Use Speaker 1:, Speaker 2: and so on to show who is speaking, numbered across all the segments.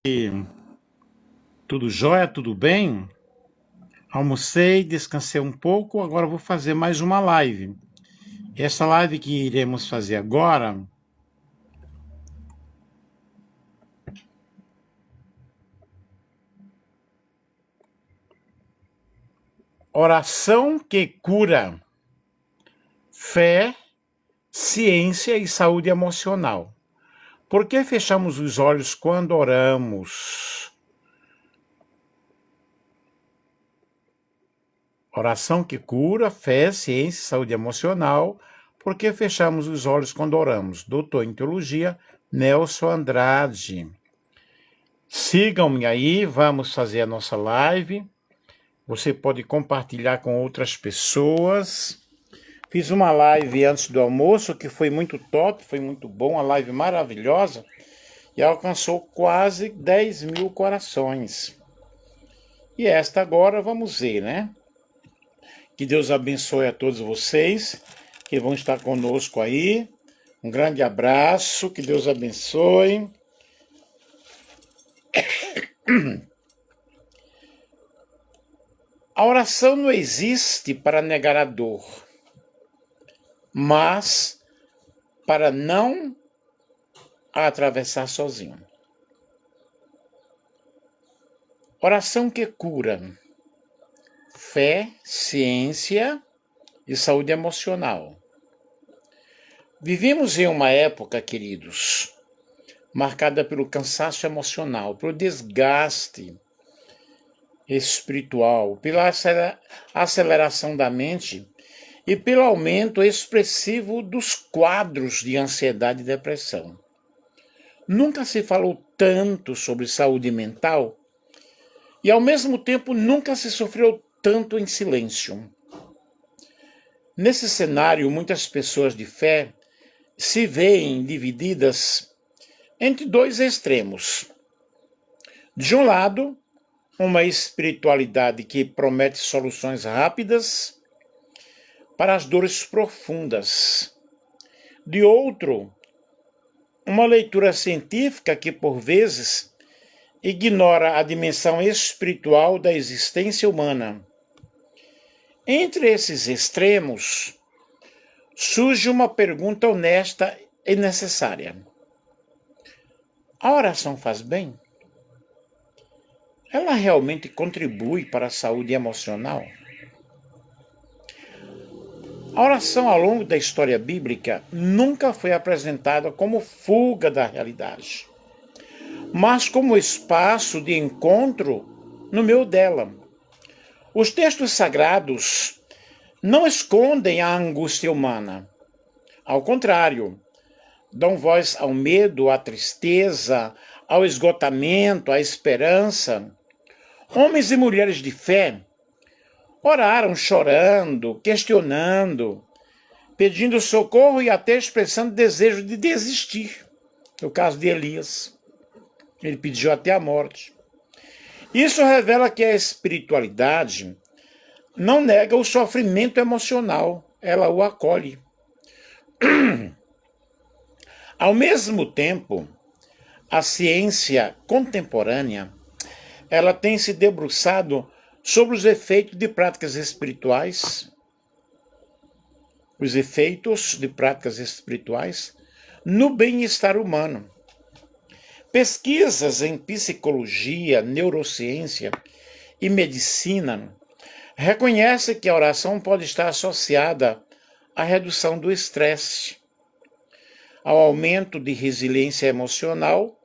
Speaker 1: E tudo jóia, tudo bem? Almocei, descansei um pouco, agora vou fazer mais uma live. Essa live que iremos fazer agora, oração que cura, fé, ciência e saúde emocional. Por que fechamos os olhos quando oramos? Oração que cura, fé, ciência e saúde emocional. Por que fechamos os olhos quando oramos? Doutor em Teologia, Nelson Andrade. Sigam-me aí, vamos fazer a nossa live. Você pode compartilhar com outras pessoas. Fiz uma live antes do almoço que foi muito top, foi muito bom, uma live maravilhosa e alcançou quase 10 mil corações. E esta agora vamos ver, né? Que Deus abençoe a todos vocês que vão estar conosco aí. Um grande abraço, que Deus abençoe. A oração não existe para negar a dor, mas para não a atravessar sozinho. Oração que cura, fé, ciência e saúde emocional. Vivemos em uma época, queridos, marcada pelo cansaço emocional, pelo desgaste espiritual, pela aceleração da mente e pelo aumento expressivo dos quadros de ansiedade e depressão. Nunca se falou tanto sobre saúde mental e, ao mesmo tempo, nunca se sofreu tanto em silêncio. Nesse cenário, muitas pessoas de fé se veem divididas entre dois extremos. De um lado, uma espiritualidade que promete soluções rápidas para as dores profundas. De outro, uma leitura científica que, por vezes, ignora a dimensão espiritual da existência humana. Entre esses extremos, surge uma pergunta honesta e necessária. A oração faz bem? Ela realmente contribui para a saúde emocional? A oração ao longo da história bíblica nunca foi apresentada como fuga da realidade, mas como espaço de encontro no meio dela. Os textos sagrados não escondem a angústia humana. Ao contrário, dão voz ao medo, à tristeza, ao esgotamento, à esperança. Homens e mulheres de fé oraram chorando, questionando, pedindo socorro e até expressando desejo de desistir. No caso de Elias, ele pediu até a morte. Isso revela que a espiritualidade não nega o sofrimento emocional, ela o acolhe. Ao mesmo tempo, a ciência contemporânea, ela tem se debruçado sobre os efeitos de práticas espirituais, no bem-estar humano. Pesquisas em psicologia, neurociência e medicina reconhecem que a oração pode estar associada à redução do estresse, ao aumento de resiliência emocional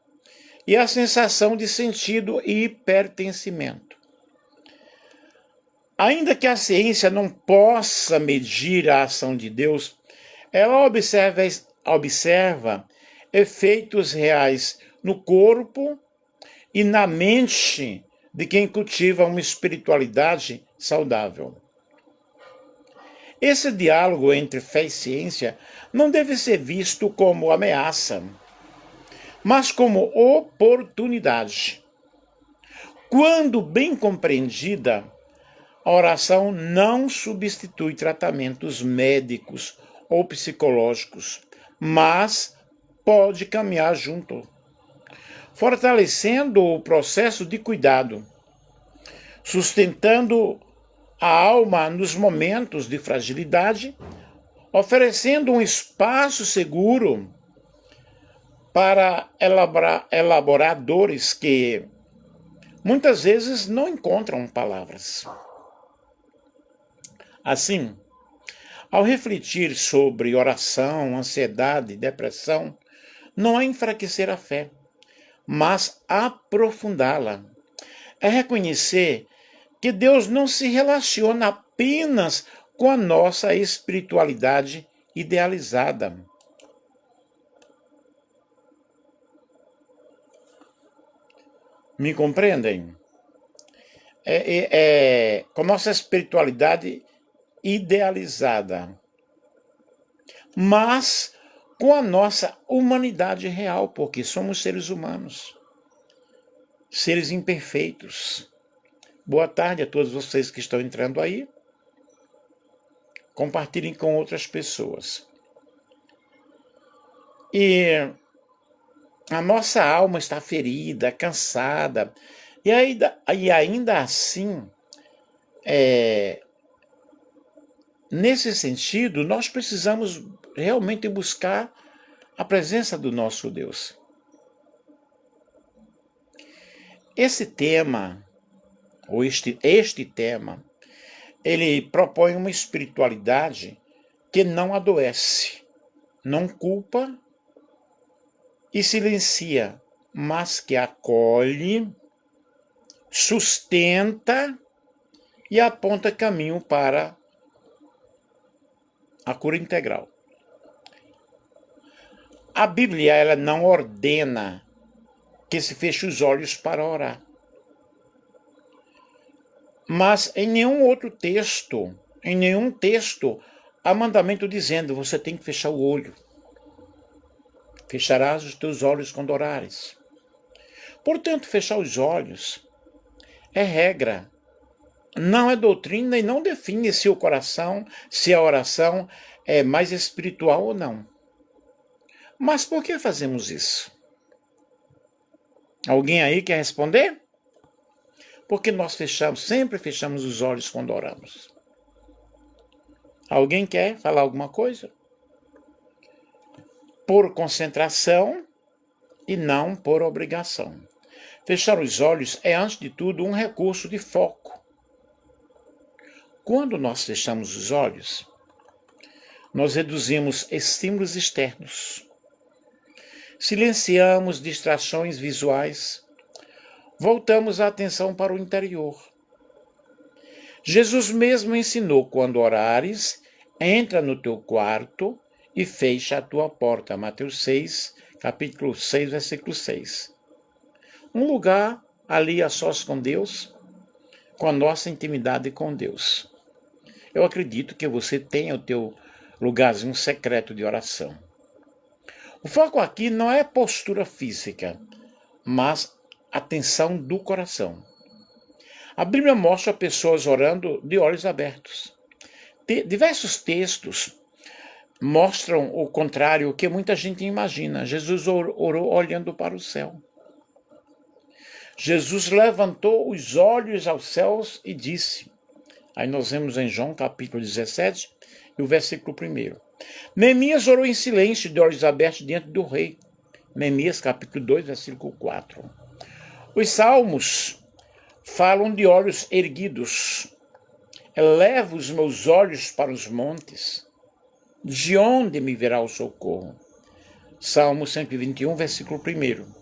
Speaker 1: e à sensação de sentido e pertencimento. Ainda que a ciência não possa medir a ação de Deus, ela observa efeitos reais no corpo e na mente de quem cultiva uma espiritualidade saudável. Esse diálogo entre fé e ciência não deve ser visto como ameaça, mas como oportunidade. Quando bem compreendida, a oração não substitui tratamentos médicos ou psicológicos, mas pode caminhar junto, fortalecendo o processo de cuidado, sustentando a alma nos momentos de fragilidade, oferecendo um espaço seguro para elaborar dores que muitas vezes não encontram palavras. Assim, ao refletir sobre oração, ansiedade, depressão, não é enfraquecer a fé, mas aprofundá-la. É reconhecer que Deus não se relaciona apenas com a nossa espiritualidade idealizada. Me compreendem? Com nossa espiritualidade idealizada, mas com a nossa humanidade real, porque somos seres humanos, seres imperfeitos. Boa tarde a todos vocês que estão entrando aí. Compartilhem com outras pessoas. E a nossa alma está ferida, cansada, e ainda assim, nesse sentido, nós precisamos realmente buscar a presença do nosso Deus. Esse tema, ou este tema, ele propõe uma espiritualidade que não adoece, não culpa e silencia, mas que acolhe, sustenta e aponta caminho para a cura integral. A Bíblia, ela não ordena que se feche os olhos para orar. Mas em nenhum texto, há mandamento dizendo, você tem que fechar o olho. Fecharás os teus olhos quando orares. Portanto, fechar os olhos é regra. Não é doutrina e não define se a oração é mais espiritual ou não. Mas por que fazemos isso? Alguém aí quer responder? Porque nós sempre fechamos os olhos quando oramos. Alguém quer falar alguma coisa? Por concentração e não por obrigação. Fechar os olhos é, antes de tudo, um recurso de foco. Quando nós fechamos os olhos, nós reduzimos estímulos externos, silenciamos distrações visuais, voltamos a atenção para o interior. Jesus mesmo ensinou, quando orares, entra no teu quarto e fecha a tua porta. Mateus 6, capítulo 6, versículo 6. Um lugar ali a sós com Deus, com a nossa intimidade com Deus. Eu acredito que você tenha o teu lugarzinho secreto de oração. O foco aqui não é postura física, mas atenção do coração. A Bíblia mostra pessoas orando de olhos abertos. Diversos textos mostram o contrário, o que muita gente imagina. Jesus orou olhando para o céu. Jesus levantou os olhos aos céus e disse. Aí nós vemos em João capítulo 17 e o versículo 1. Neemias orou em silêncio, de olhos abertos diante do rei. Neemias capítulo 2, versículo 4. Os salmos falam de olhos erguidos. Elevo os meus olhos para os montes. De onde me virá o socorro? Salmo 121, versículo 1.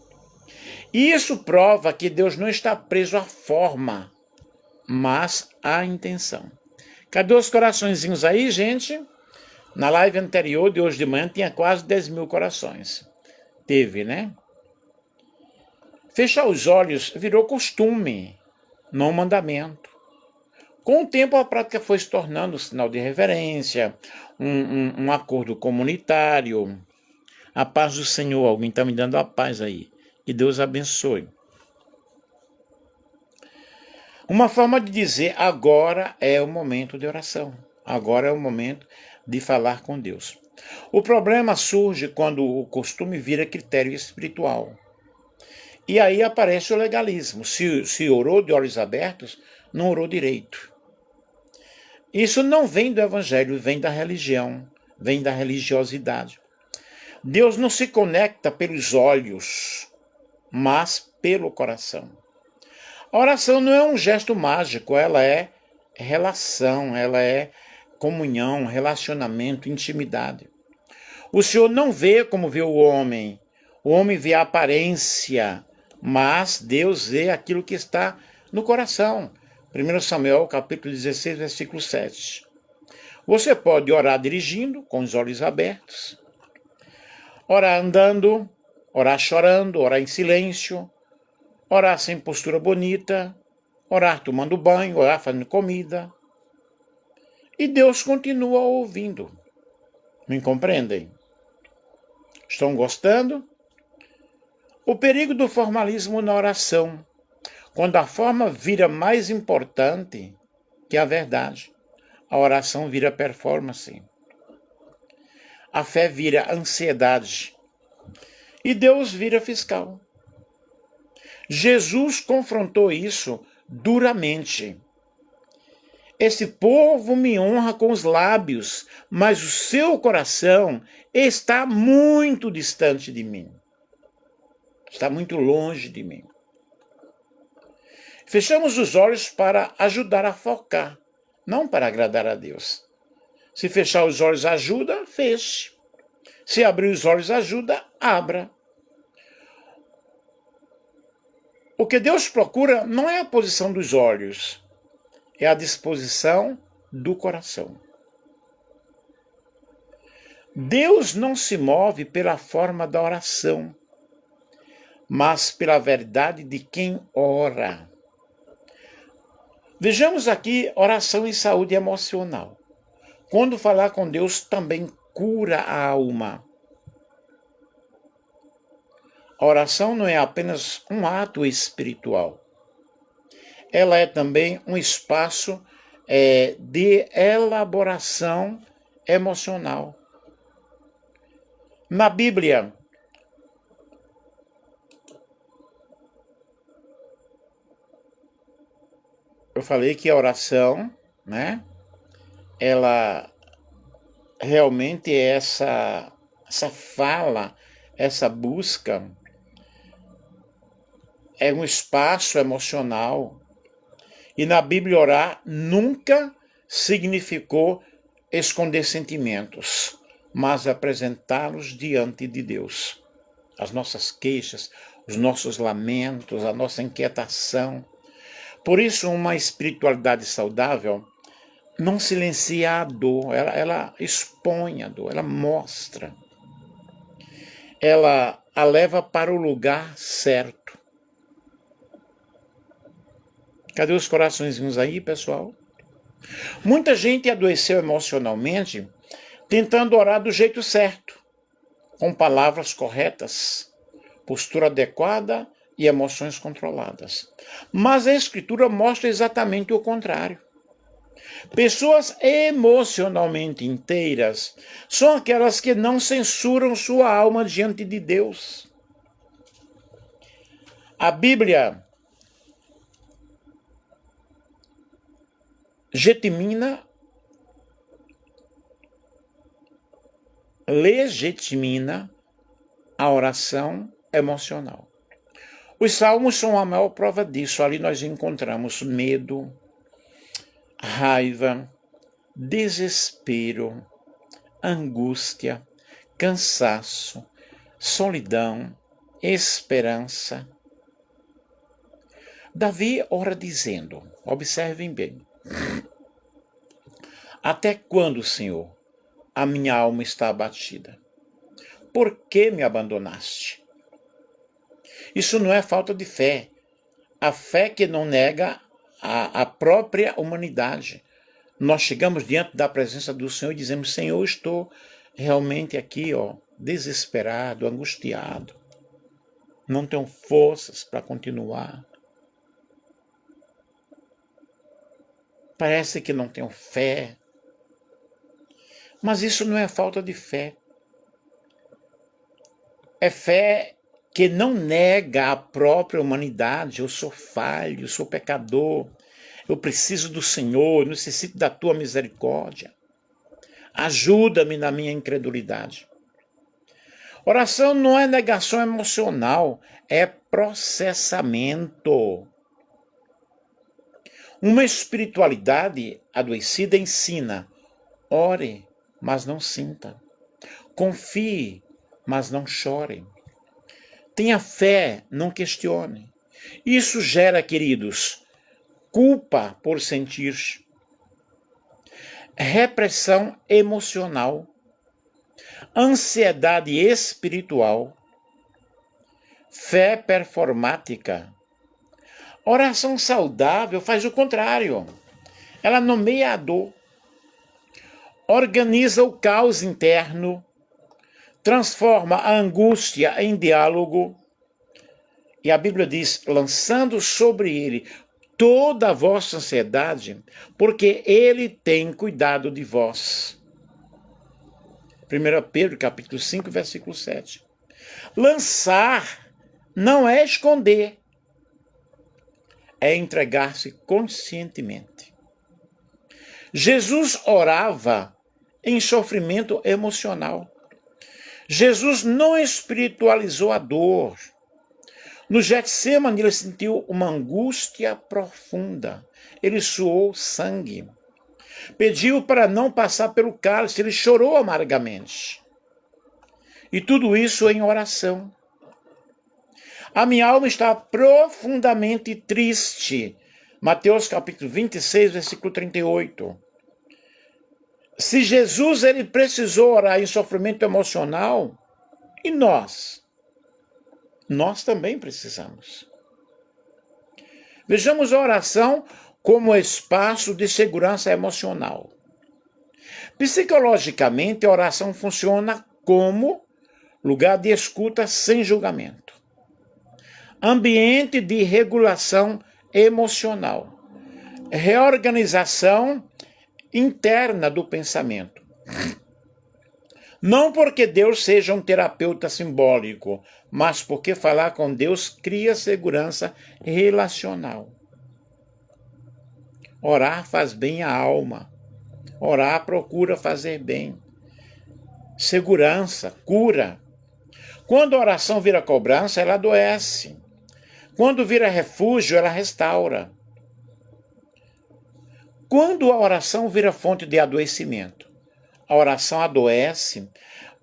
Speaker 1: E isso prova que Deus não está preso à forma, mas à intenção. Cadê os coraçõezinhos aí, gente? Na live anterior de hoje de manhã tinha quase 10 mil corações. Teve, né? Fechar os olhos virou costume, não mandamento. Com o tempo, a prática foi se tornando um sinal de reverência, um acordo comunitário. A paz do Senhor, alguém está me dando a paz aí. Que Deus abençoe. Uma forma de dizer, agora é o momento de oração. Agora é o momento de falar com Deus. O problema surge quando o costume vira critério espiritual. E aí aparece o legalismo. Se orou de olhos abertos, não orou direito. Isso não vem do evangelho, vem da religião, vem da religiosidade. Deus não se conecta pelos olhos, mas pelo coração. A oração não é um gesto mágico, ela é relação, ela é comunhão, relacionamento, intimidade. O Senhor não vê como vê o homem vê a aparência, mas Deus vê aquilo que está no coração. 1 Samuel, capítulo 16, versículo 7. Você pode orar dirigindo, com os olhos abertos, orar andando, orar chorando, orar em silêncio, orar sem postura bonita, orar tomando banho, orar fazendo comida. E Deus continua ouvindo. Me compreendem? Estão gostando? O perigo do formalismo na oração, quando a forma vira mais importante que a verdade, a oração vira performance. A fé vira ansiedade. E Deus vira fiscal. Jesus confrontou isso duramente. Esse povo me honra com os lábios, mas o seu coração está muito distante de mim. Está muito longe de mim. Fechamos os olhos para ajudar a focar, não para agradar a Deus. Se fechar os olhos ajuda, feche. Se abrir os olhos ajuda, abra. O que Deus procura não é a posição dos olhos, é a disposição do coração. Deus não se move pela forma da oração, mas pela verdade de quem ora. Vejamos aqui oração e saúde emocional. Quando falar com Deus também cura a alma. A oração não é apenas um ato espiritual. Ela é também um espaço de elaboração emocional. Na Bíblia, eu falei que a oração, né, ela realmente é essa fala, essa busca, é um espaço emocional. E na Bíblia orar nunca significou esconder sentimentos, mas apresentá-los diante de Deus. As nossas queixas, os nossos lamentos, a nossa inquietação. Por isso, uma espiritualidade saudável não silencia a dor, ela expõe a dor, ela mostra. Ela a leva para o lugar certo. Cadê os coraçõezinhos aí, pessoal? Muita gente adoeceu emocionalmente tentando orar do jeito certo, com palavras corretas, postura adequada e emoções controladas. Mas a Escritura mostra exatamente o contrário. Pessoas emocionalmente inteiras são aquelas que não censuram sua alma diante de Deus. A Bíblia legitimina a oração emocional. Os salmos são a maior prova disso. Ali nós encontramos medo, raiva, desespero, angústia, cansaço, solidão, esperança. Davi ora dizendo, observem bem, até quando, Senhor, a minha alma está abatida? Por que me abandonaste? Isso não é falta de fé. A fé que não nega a própria humanidade. Nós chegamos diante da presença do Senhor e dizemos, Senhor, eu estou realmente aqui, desesperado, angustiado. Não tenho forças para continuar. Parece que não tenho fé. Mas isso não é falta de fé. É fé que não nega a própria humanidade. Eu sou falho, eu sou pecador, eu preciso do Senhor, eu necessito da tua misericórdia. Ajuda-me na minha incredulidade. Oração não é negação emocional, é processamento. Uma espiritualidade adoecida ensina: ore, mas não sinta. Confie, mas não chore. Tenha fé, não questione. Isso gera, queridos, culpa por sentir, repressão emocional, ansiedade espiritual, fé performática. Oração saudável faz o contrário. Ela nomeia a dor, organiza o caos interno, transforma a angústia em diálogo. E a Bíblia diz, lançando sobre ele toda a vossa ansiedade, porque ele tem cuidado de vós. 1 Pedro, capítulo 5, versículo 7. Lançar não é esconder, é entregar-se conscientemente. Jesus orava em sofrimento emocional. Jesus não espiritualizou a dor. No Getsemane ele sentiu uma angústia profunda. Ele suou sangue. Pediu para não passar pelo cálice, ele chorou amargamente. E tudo isso em oração. A minha alma está profundamente triste. Mateus capítulo 26, versículo 38. Se Jesus ele precisou orar em sofrimento emocional, e nós? Nós também precisamos. Vejamos a oração como espaço de segurança emocional. Psicologicamente, a oração funciona como lugar de escuta sem julgamento, ambiente de regulação emocional, reorganização interna do pensamento. Não porque Deus seja um terapeuta simbólico, mas porque falar com Deus cria segurança relacional. Orar faz bem à alma. Orar procura fazer bem. Segurança, cura. Quando a oração vira cobrança, ela adoece. Quando vira refúgio, ela restaura. Quando a oração vira fonte de adoecimento, a oração adoece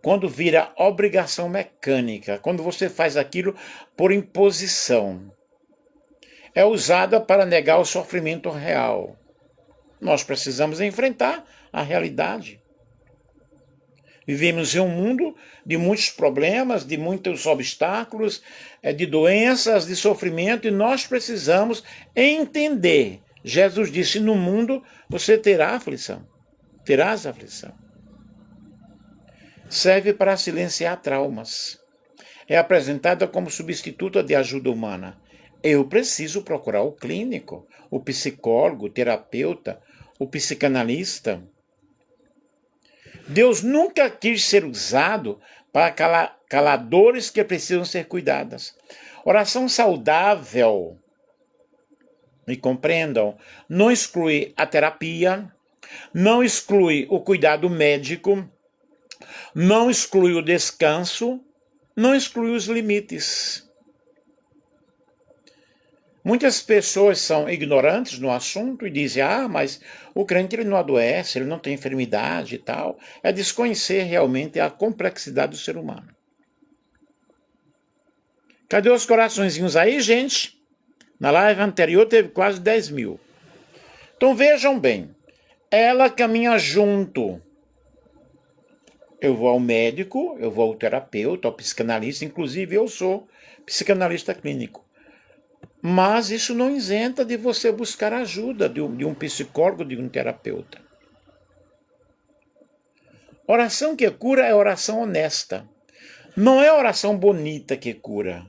Speaker 1: quando vira obrigação mecânica, quando você faz aquilo por imposição. É usada para negar o sofrimento real. Nós precisamos enfrentar a realidade. Vivemos em um mundo de muitos problemas, de muitos obstáculos, de doenças, de sofrimento, e nós precisamos entender. Jesus disse, no mundo você terá aflição, terás aflição. Serve para silenciar traumas. É apresentada como substituta de ajuda humana. Eu preciso procurar o clínico, o psicólogo, o terapeuta, o psicanalista. Deus nunca quis ser usado para calar dores que precisam ser cuidadas. Oração saudável, me compreendam, não exclui a terapia, não exclui o cuidado médico, não exclui o descanso, não exclui os limites. Muitas pessoas são ignorantes no assunto e dizem, mas o crente ele não adoece, ele não tem enfermidade e tal. É desconhecer realmente a complexidade do ser humano. Cadê os coraçõezinhos aí, gente? Na live anterior teve quase 10 mil. Então vejam bem, ela caminha junto. Eu vou ao médico, eu vou ao terapeuta, ao psicanalista, inclusive eu sou psicanalista clínico. Mas isso não isenta de você buscar ajuda de um psicólogo, de um terapeuta. Oração que cura é oração honesta. Não é oração bonita que cura.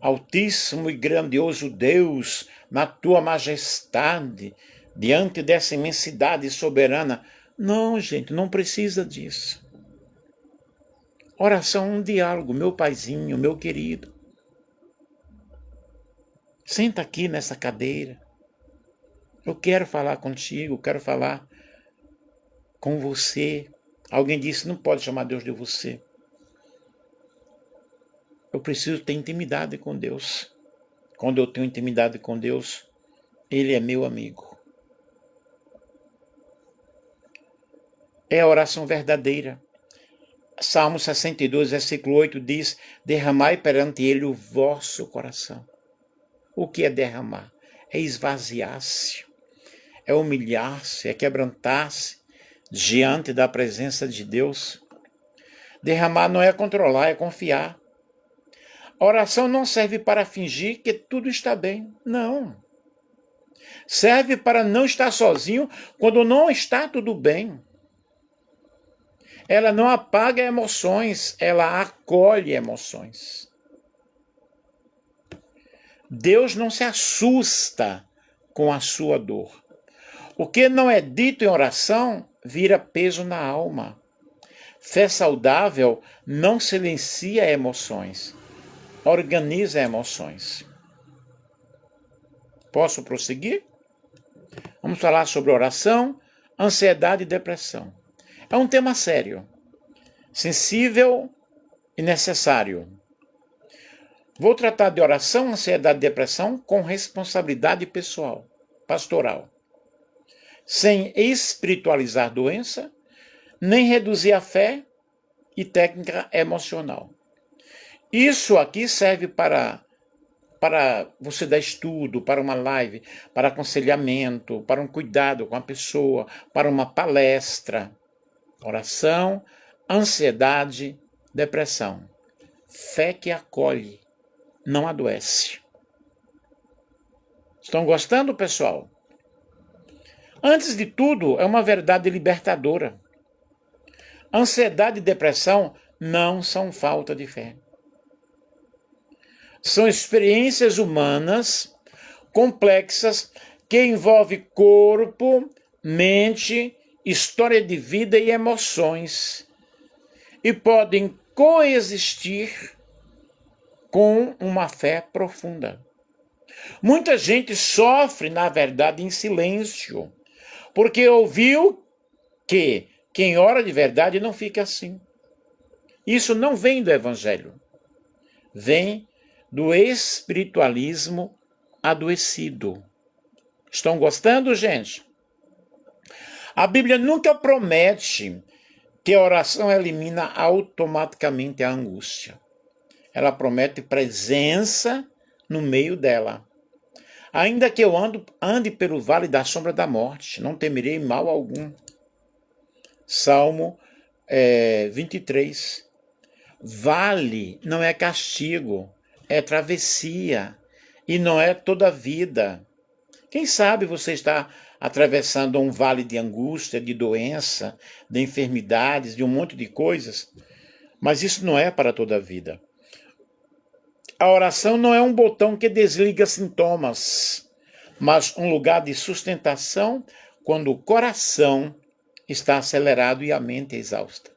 Speaker 1: Altíssimo e grandioso Deus, na tua majestade, diante dessa imensidade soberana. Não, gente, não precisa disso. Oração é um diálogo, meu paizinho, meu querido. Senta aqui nessa cadeira. Eu quero falar contigo, quero falar com você. Alguém disse, não pode chamar Deus de você. Eu preciso ter intimidade com Deus. Quando eu tenho intimidade com Deus, Ele é meu amigo. É a oração verdadeira. Salmo 62, versículo 8 diz, derramai perante Ele o vosso coração. O que é derramar? É esvaziar-se, é humilhar-se, é quebrantar-se diante da presença de Deus. Derramar não é controlar, é confiar. A oração não serve para fingir que tudo está bem. Não. Serve para não estar sozinho quando não está tudo bem. Ela não apaga emoções, ela acolhe emoções. Deus não se assusta com a sua dor. O que não é dito em oração vira peso na alma. Fé saudável não silencia emoções, organiza emoções. Posso prosseguir? Vamos falar sobre oração, ansiedade e depressão. É um tema sério, sensível e necessário. Vou tratar de oração, ansiedade e depressão com responsabilidade pessoal, pastoral, sem espiritualizar doença, nem reduzir a fé e técnica emocional. Isso aqui serve para você dar estudo, para uma live, para aconselhamento, para um cuidado com a pessoa, para uma palestra. Oração, ansiedade, depressão. Fé que acolhe, não adoece. Estão gostando, pessoal? Antes de tudo, é uma verdade libertadora. Ansiedade e depressão não são falta de fé. São experiências humanas complexas que envolvem corpo, mente, história de vida e emoções e podem coexistir com uma fé profunda. Muita gente sofre, na verdade, em silêncio, porque ouviu que quem ora de verdade não fica assim. Isso não vem do Evangelho, vem do espiritualismo adoecido. Estão gostando, gente? A Bíblia nunca promete que a oração elimina automaticamente a angústia. Ela promete presença no meio dela. Ainda que eu ande pelo vale da sombra da morte, não temerei mal algum. Salmo 23. Vale não é castigo, é travessia e não é toda a vida. Quem sabe você está atravessando um vale de angústia, de doença, de enfermidades, de um monte de coisas, mas isso não é para toda a vida. A oração não é um botão que desliga sintomas, mas um lugar de sustentação quando o coração está acelerado e a mente exausta.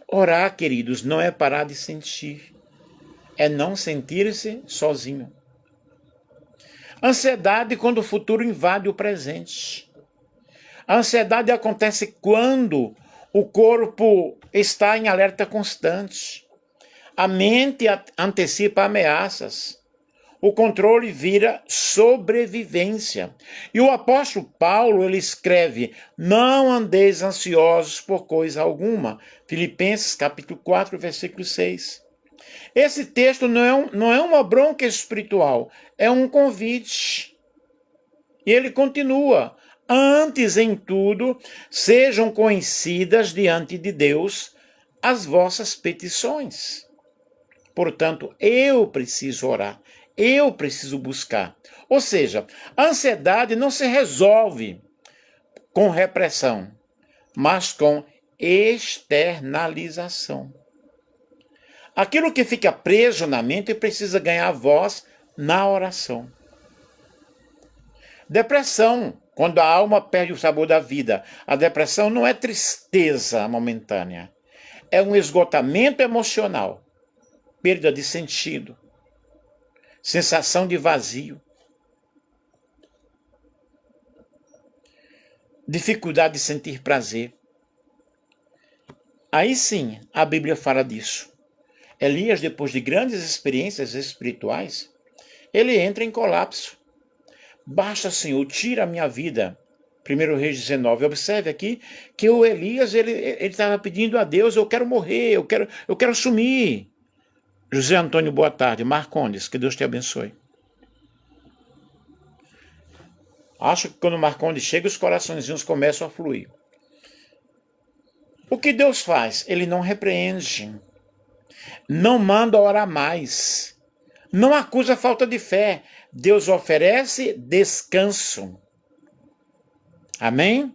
Speaker 1: Orar, queridos, não é parar de sentir, é não sentir-se sozinho. Ansiedade quando o futuro invade o presente. A ansiedade acontece quando o corpo está em alerta constante. A mente antecipa ameaças. O controle vira sobrevivência. E o apóstolo Paulo, ele escreve, não andeis ansiosos por coisa alguma. Filipenses capítulo 4, versículo 6. Esse texto não é uma bronca espiritual, é um convite. E ele continua, antes em tudo, sejam conhecidas diante de Deus as vossas petições. Portanto, eu preciso orar, eu preciso buscar. Ou seja, a ansiedade não se resolve com repressão, mas com externalização. Aquilo que fica preso na mente precisa ganhar voz na oração. Depressão, quando a alma perde o sabor da vida. A depressão não é tristeza momentânea. é um esgotamento emocional, perda de sentido, sensação de vazio, dificuldade de sentir prazer. Aí sim, a Bíblia fala disso. Elias, depois de grandes experiências espirituais, ele entra em colapso. Basta, Senhor, tira a minha vida. 1 Reis 19. Observe aqui que o Elias ele estava pedindo a Deus: eu quero morrer, eu quero sumir. José Antônio, boa tarde. Marcondes, que Deus te abençoe. Acho que quando Marcondes chega, os coraçõezinhos começam a fluir. O que Deus faz? Ele não repreende, não manda orar mais, não acusa falta de fé. Deus oferece descanso. Amém?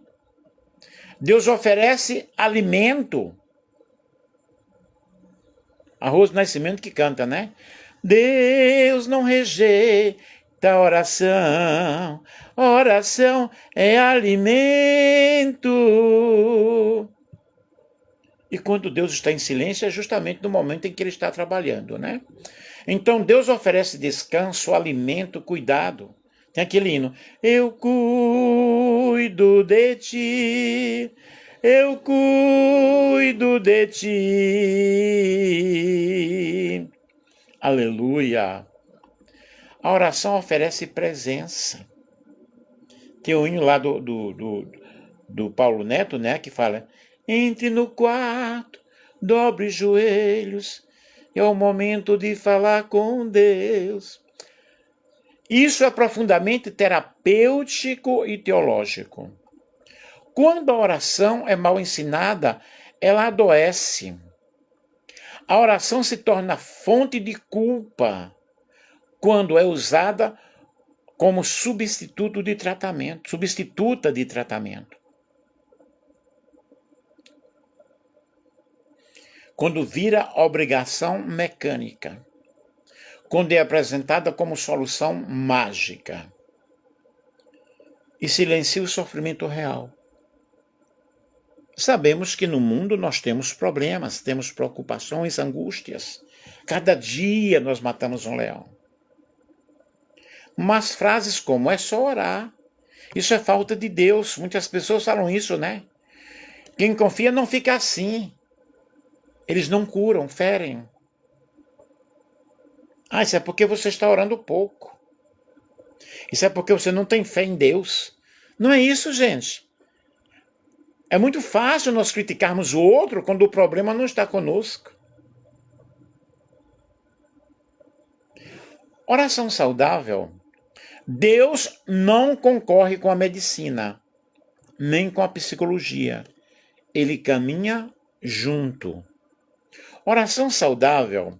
Speaker 1: Deus oferece alimento. A Rose Nascimento que canta, né? Deus não rejeita oração. Oração é alimento. E quando Deus está em silêncio é justamente no momento em que Ele está trabalhando, né? Então Deus oferece descanso, alimento, cuidado. Tem aquele hino: eu cuido de ti, eu cuido de ti. Aleluia. A oração oferece presença. Tem o hino lá do Paulo Neto, né, que fala: entre no quarto, dobre os joelhos, é o momento de falar com Deus. Isso é profundamente terapêutico e teológico. Quando a oração é mal ensinada, ela adoece. A oração se torna fonte de culpa quando é usada como substituta de tratamento. Quando vira obrigação mecânica. Quando é apresentada como solução mágica. E silencia o sofrimento real. Sabemos que no mundo nós temos problemas, temos preocupações, angústias. Cada dia nós matamos um leão. Mas frases como é só orar, isso é falta de Deus. Muitas pessoas falam isso, né? Quem confia não fica assim. Eles não curam, ferem. Ah, isso é porque você está orando pouco. Isso é porque você não tem fé em Deus. Não é isso, gente. É muito fácil nós criticarmos o outro quando o problema não está conosco. Oração saudável. Deus não concorre com a medicina, nem com a psicologia. Ele caminha junto. Oração saudável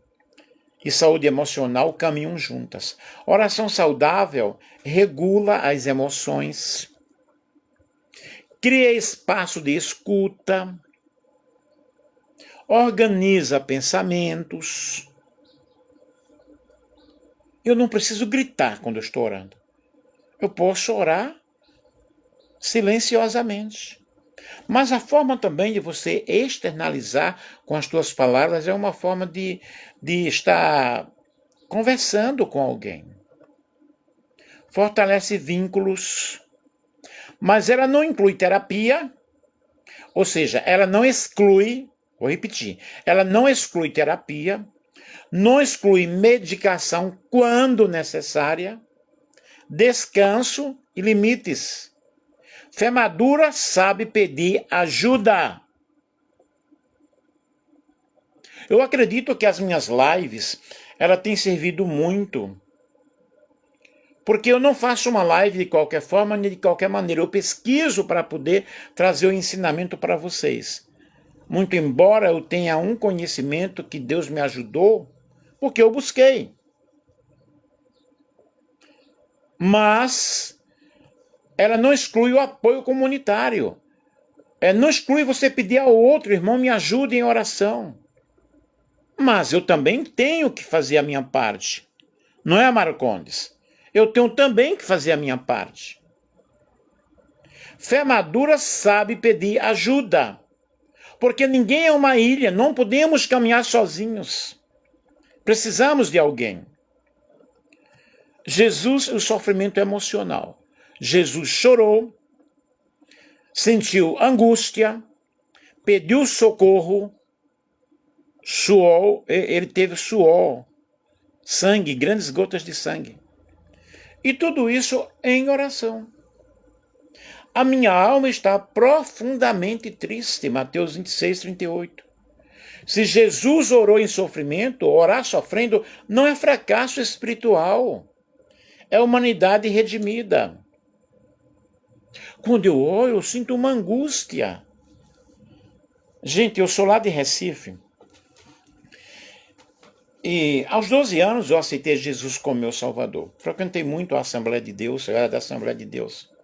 Speaker 1: e saúde emocional caminham juntas. Oração saudável regula as emoções, cria espaço de escuta, organiza pensamentos. Eu não preciso gritar quando eu estou orando. Eu posso orar silenciosamente. Mas a forma também de você externalizar com as suas palavras é uma forma de estar conversando com alguém. Fortalece vínculos, mas ela não inclui terapia, ou seja, ela não exclui, vou repetir, ela não exclui terapia, não exclui medicação quando necessária, descanso e limites. Fé madura sabe pedir ajuda. Eu acredito que as minhas lives, ela tem servido muito. Porque eu não faço uma live de qualquer forma, nem de qualquer maneira. Eu pesquiso para poder trazer o ensinamento para vocês. Muito embora eu tenha um conhecimento que Deus me ajudou, porque eu busquei. Mas ela não exclui o apoio comunitário. Não exclui você pedir ao outro: irmão, me ajude em oração. Mas eu também tenho que fazer a minha parte. Não é, Marcondes? Eu tenho também que fazer a minha parte. Fé madura sabe pedir ajuda. Porque ninguém é uma ilha, não podemos caminhar sozinhos. Precisamos de alguém. Jesus, o sofrimento emocional. Jesus chorou, sentiu angústia, pediu socorro, suou, ele teve suor, sangue, grandes gotas de sangue. E tudo isso em oração. A minha alma está profundamente triste, Mateus 26, 38. Se Jesus orou em sofrimento, orar sofrendo, não é fracasso espiritual. É humanidade redimida. Quando eu oro, eu sinto uma angústia. Gente, eu sou lá de Recife. E aos 12 anos eu aceitei Jesus como meu Salvador. Frequentei muito a Assembleia de Deus, eu era da Assembleia de Deus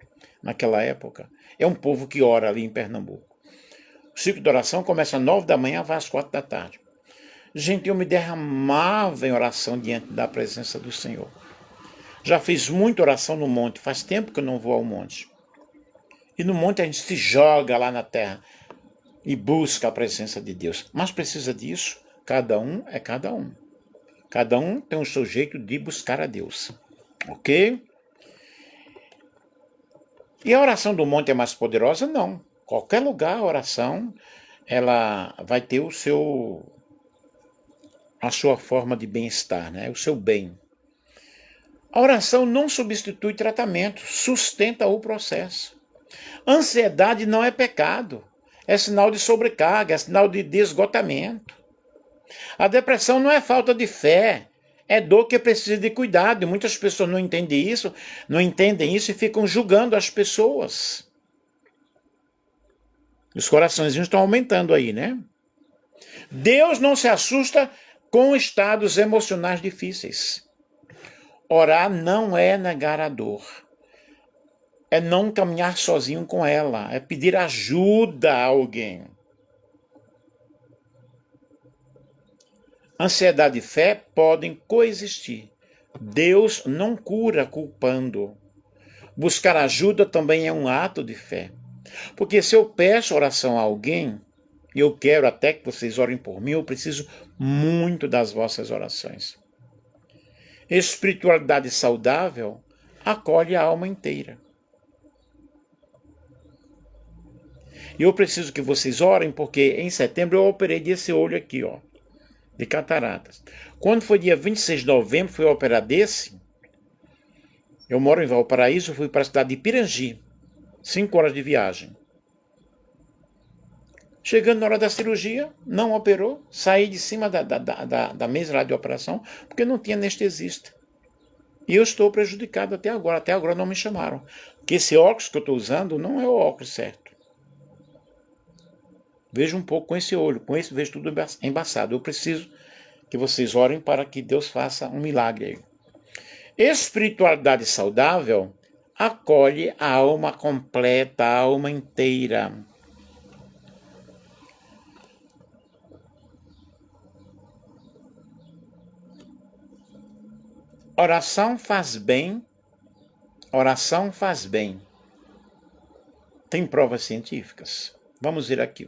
Speaker 1: naquela época. É um povo que ora ali em Pernambuco. O ciclo de oração começa às 9 da manhã, vai às 4 da tarde. Gente, eu me derramava em oração diante da presença do Senhor. Já fiz muita oração no monte, faz tempo que eu não vou ao monte. E no monte a gente se joga lá na terra e busca a presença de Deus. Mas precisa disso, cada um é cada um. Cada um tem o seu jeito de buscar a Deus. Ok? E a oração do monte é mais poderosa? Não. Qualquer lugar a oração, ela vai ter a sua forma de bem-estar, né? O seu bem. A oração não substitui tratamento, sustenta o processo. Ansiedade não é pecado, é sinal de sobrecarga, é sinal de esgotamento. A depressão não é falta de fé, é dor que precisa de cuidado. E muitas pessoas não entendem isso e ficam julgando as pessoas. Os coraçõezinhos estão aumentando aí, né? Deus não se assusta com estados emocionais difíceis. Orar não é negar a dor. É não caminhar sozinho com ela. É pedir ajuda a alguém. Ansiedade e fé podem coexistir. Deus não cura culpando. Buscar ajuda também é um ato de fé. Porque se eu peço oração a alguém, e eu quero até que vocês orem por mim, eu preciso muito das vossas orações. Espiritualidade saudável acolhe a alma inteira. E eu preciso que vocês orem, porque em setembro eu operei desse olho aqui, ó, de cataratas. Quando foi dia 26 de novembro, fui operar desse. Eu moro em Valparaíso, fui para a cidade de Pirangi. 5 horas de viagem. Chegando na hora da cirurgia, não operou. Saí de cima da mesa lá de operação, porque não tinha anestesista. E eu estou prejudicado até agora. Até agora não me chamaram. Porque esse óculos que eu estou usando não é o óculos certo. Vejo um pouco com esse olho. Com esse vejo tudo embaçado. Eu preciso que vocês orem para que Deus faça um milagre aí. Espiritualidade saudável acolhe a alma completa, a alma inteira. Oração faz bem. Oração faz bem. Tem provas científicas. Vamos ver aqui.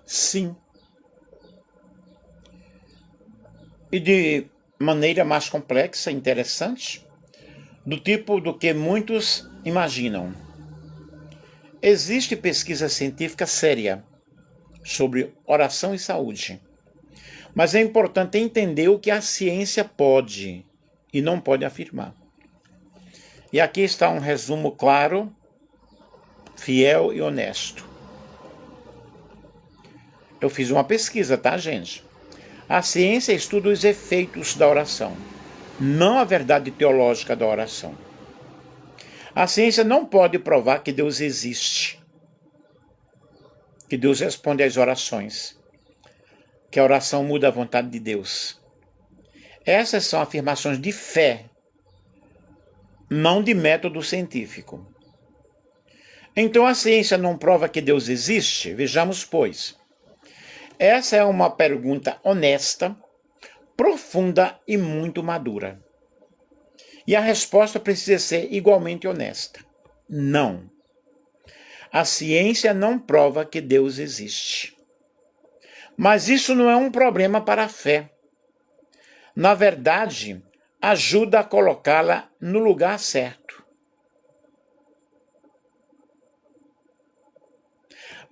Speaker 1: Sim. E de maneira mais complexa, interessante, do tipo do que muitos imaginam. Existe pesquisa científica séria sobre oração e saúde, mas é importante entender o que a ciência pode e não pode afirmar. E aqui está um resumo claro, fiel e honesto. Eu fiz uma pesquisa, tá, gente? A ciência estuda os efeitos da oração, não a verdade teológica da oração. A ciência não pode provar que Deus existe, que Deus responde às orações, que a oração muda a vontade de Deus. Essas são afirmações de fé, não de método científico. Então a ciência não prova que Deus existe? Vejamos, pois. Essa é uma pergunta honesta, profunda e muito madura. E a resposta precisa ser igualmente honesta. Não. A ciência não prova que Deus existe. Mas isso não é um problema para a fé. Na verdade, ajuda a colocá-la no lugar certo.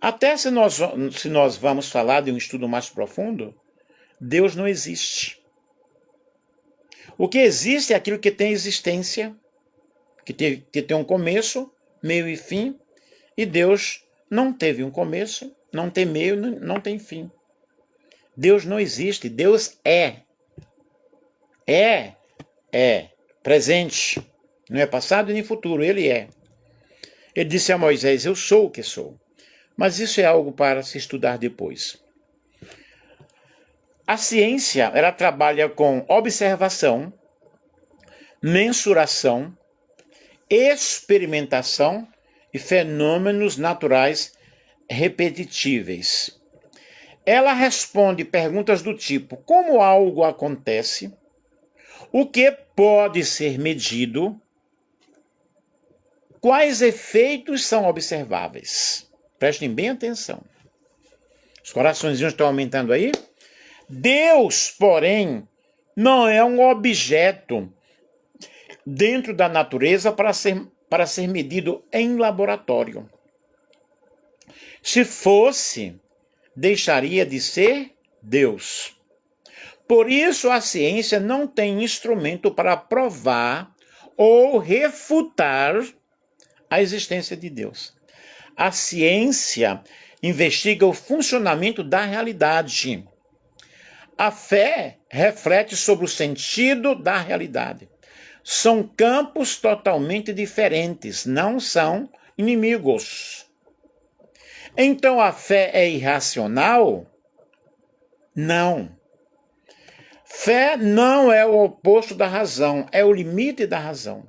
Speaker 1: Até se nós vamos falar de um estudo mais profundo, Deus não existe. O que existe é aquilo que tem existência, que tem um começo, meio e fim, e Deus não teve um começo, não tem meio, não tem fim. Deus não existe, Deus é. É presente, não é passado nem futuro, ele é. Ele disse a Moisés, eu sou o que sou. Mas isso é algo para se estudar depois. A ciência, ela trabalha com observação, mensuração, experimentação e fenômenos naturais repetíveis. Ela responde perguntas do tipo, como algo acontece? O que pode ser medido? Quais efeitos são observáveis? Prestem bem atenção. Os coraçõezinhos estão aumentando aí? Deus, porém, não é um objeto dentro da natureza para ser medido em laboratório. Se fosse, deixaria de ser Deus. Por isso, a ciência não tem instrumento para provar ou refutar a existência de Deus. A ciência investiga o funcionamento da realidade. A fé reflete sobre o sentido da realidade. São campos totalmente diferentes, não são inimigos. Então a fé é irracional? Não. Fé não é o oposto da razão, é o limite da razão.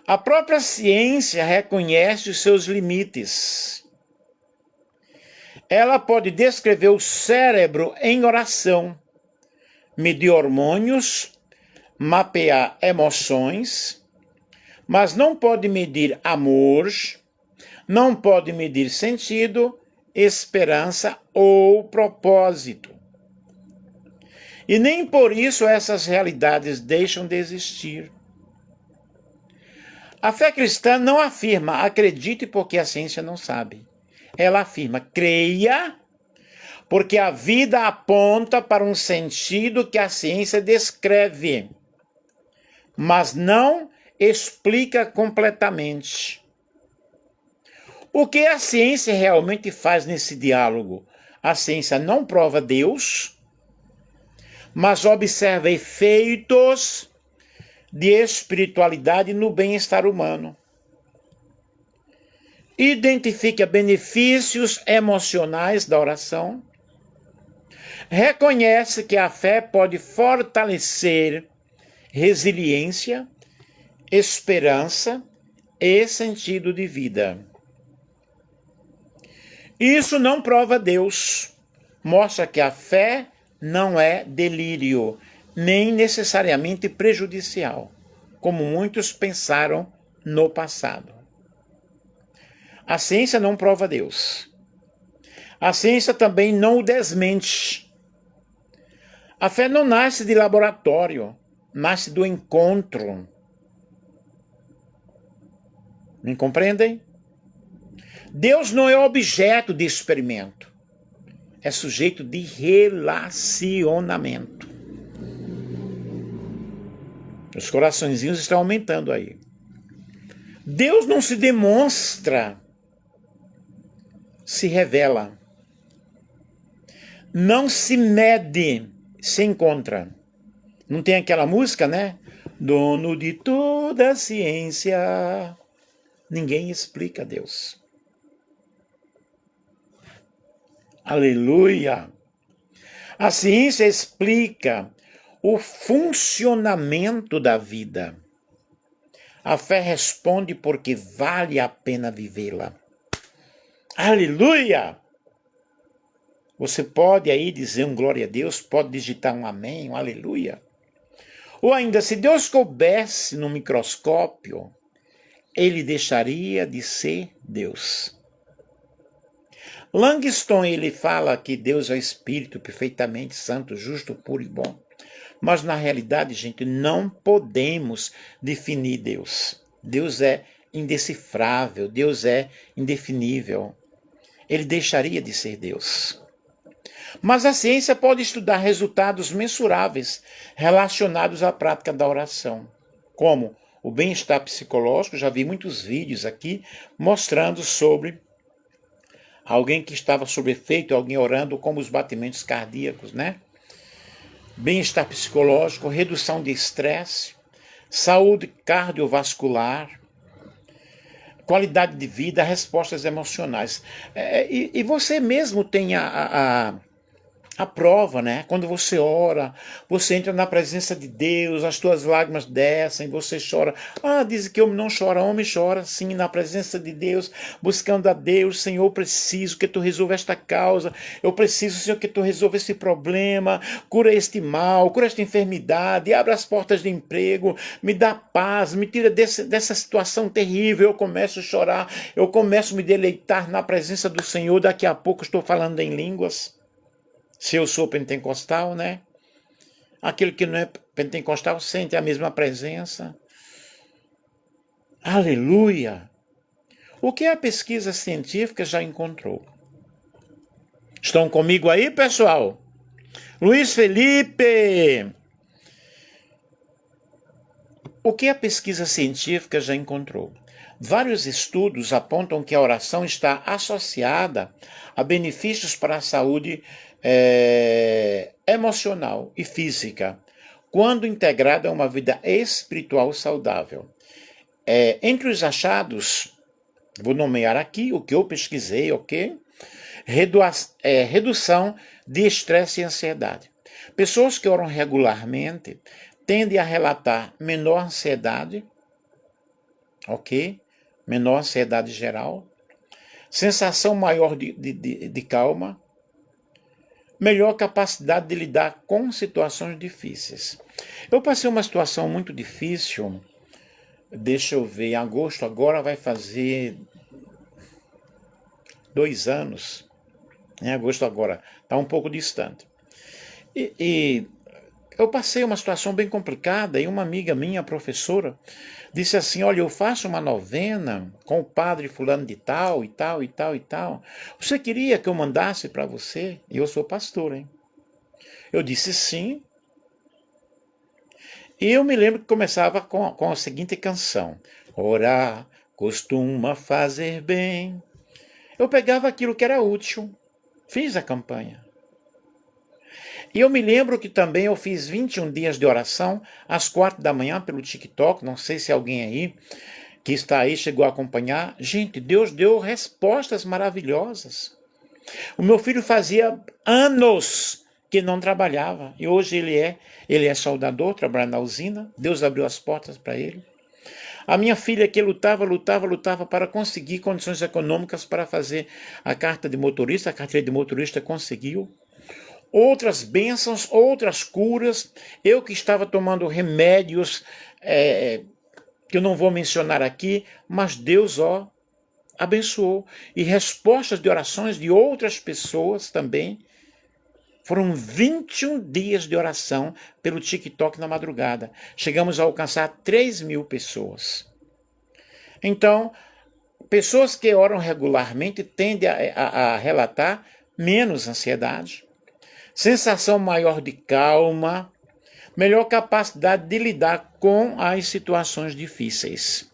Speaker 1: A própria ciência reconhece os seus limites. Ela pode descrever o cérebro em oração, medir hormônios, mapear emoções, mas não pode medir amor, não pode medir sentido, esperança ou propósito. E nem por isso essas realidades deixam de existir. A fé cristã não afirma, acredite porque a ciência não sabe. Ela afirma, creia, porque a vida aponta para um sentido que a ciência descreve, mas não explica completamente. O que a ciência realmente faz nesse diálogo? A ciência não prova Deus, mas observa efeitos de espiritualidade no bem-estar humano. Identifica benefícios emocionais da oração. Reconhece que a fé pode fortalecer resiliência, esperança e sentido de vida. Isso não prova Deus. Mostra que a fé não é delírio, nem necessariamente prejudicial, como muitos pensaram no passado. A ciência não prova Deus. A ciência também não o desmente. A fé não nasce de laboratório, nasce do encontro. Me compreendem? Deus não é objeto de experimento, é sujeito de relacionamento. Os coraçõezinhos estão aumentando aí. Deus não se demonstra, se revela. Não se mede, se encontra. Não tem aquela música, né? Dono de toda a ciência. Ninguém explica Deus. Aleluia! A ciência explica o funcionamento da vida. A fé responde porque vale a pena vivê-la. Aleluia! Você pode aí dizer um glória a Deus, pode digitar um amém, um aleluia. Ou ainda, se Deus coubesse no microscópio, ele deixaria de ser Deus. Langston, ele fala que Deus é Espírito perfeitamente santo, justo, puro e bom. Mas na realidade, gente, não podemos definir Deus. Deus é indecifrável, Deus é indefinível. Ele deixaria de ser Deus. Mas a ciência pode estudar resultados mensuráveis relacionados à prática da oração, como o bem-estar psicológico. Já vi muitos vídeos aqui mostrando sobre alguém que estava sob efeito, alguém orando, como os batimentos cardíacos, né? Bem-estar psicológico, redução de estresse, saúde cardiovascular, qualidade de vida, respostas emocionais. E você mesmo tem a prova, né? Quando você ora, você entra na presença de Deus, as tuas lágrimas descem, você chora. Dizem que homem não chora, homem chora sim na presença de Deus, buscando a Deus. Senhor, eu preciso que tu resolva esta causa, eu preciso, Senhor, que tu resolva esse problema, cura este mal, cura esta enfermidade, abra as portas de emprego, me dá paz, me tira dessa situação terrível. Eu começo a chorar, eu começo a me deleitar na presença do Senhor. Daqui a pouco estou falando em línguas. Se eu sou pentecostal, né? Aquele que não é pentecostal sente a mesma presença. Aleluia! O que a pesquisa científica já encontrou? Estão comigo aí, pessoal? Luiz Felipe! O que a pesquisa científica já encontrou? Vários estudos apontam que a oração está associada a benefícios para a saúde emocional e física, quando integrada a uma vida espiritual saudável. Entre os achados, vou nomear aqui o que eu pesquisei, ok? Redução de estresse e ansiedade. Pessoas que oram regularmente tendem a relatar menor ansiedade, ok? Menor ansiedade geral, sensação maior de calma, melhor capacidade de lidar com situações difíceis. Eu passei uma situação muito difícil, deixa eu ver, em agosto agora vai fazer 2 anos, em agosto agora, está um pouco distante. E eu passei uma situação bem complicada e uma amiga minha, professora, disse assim: olha, eu faço uma novena com o padre fulano de tal, e tal, e tal, e tal. Você queria que eu mandasse para você? E eu sou pastor, hein? Eu disse sim. E eu me lembro que começava com a seguinte canção: orar costuma fazer bem. Eu pegava aquilo que era útil, fiz a campanha. E eu me lembro que também eu fiz 21 dias de oração às 4 da manhã pelo TikTok. Não sei se alguém aí que está aí chegou a acompanhar. Gente, Deus deu respostas maravilhosas. O meu filho fazia anos que não trabalhava. E hoje ele é soldador, trabalha na usina. Deus abriu as portas para ele. A minha filha que lutava para conseguir condições econômicas para fazer a carta de motorista. A carteira de motorista conseguiu. Outras bênçãos, outras curas. Eu que estava tomando remédios que eu não vou mencionar aqui, mas Deus, abençoou. E respostas de orações de outras pessoas também. Foram 21 dias de oração pelo TikTok na madrugada. Chegamos a alcançar 3.000 pessoas. Então, pessoas que oram regularmente tendem a relatar menos ansiedade, sensação maior de calma, melhor capacidade de lidar com as situações difíceis.